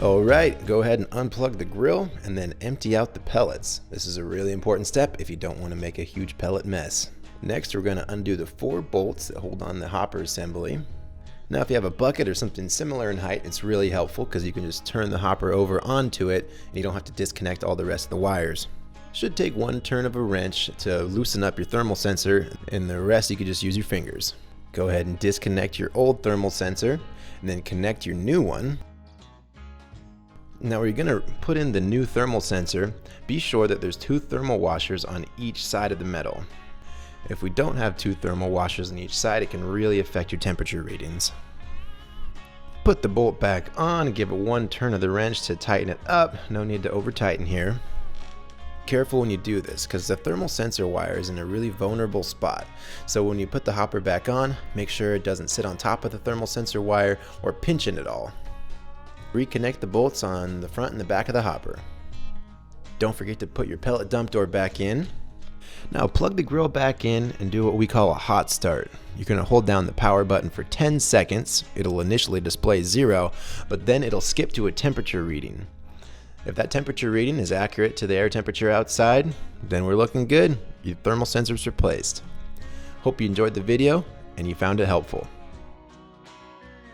Alright, go ahead and unplug the grill and then empty out the pellets. This is a really important step if you don't want to make a huge pellet mess. Next, we're going to undo the 4 bolts that hold on the hopper assembly. Now if you have a bucket or something similar in height, it's really helpful because you can just turn the hopper over onto it and you don't have to disconnect all the rest of the wires. Should take 1 turn of a wrench to loosen up your thermal sensor, and the rest you can just use your fingers. Go ahead and disconnect your old thermal sensor and then connect your new one. Now we're going to put in the new thermal sensor. Be sure that there's 2 thermal washers on each side of the metal. If we don't have 2 thermal washers on each side, it can really affect your temperature readings. Put the bolt back on and give it 1 turn of the wrench to tighten it up. No need to over tighten here. Careful when you do this because the thermal sensor wire is in a really vulnerable spot. So when you put the hopper back on, make sure it doesn't sit on top of the thermal sensor wire or pinch it at all. Reconnect the bolts on the front and the back of the hopper. Don't forget to put your pellet dump door back in. Now plug the grill back in and do what we call a hot start. You're going to hold down the power button for 10 seconds. It'll initially display 0, but then it'll skip to a temperature reading. If that temperature reading is accurate to the air temperature outside, then we're looking good. Your thermal sensor's replaced. Hope you enjoyed the video and you found it helpful.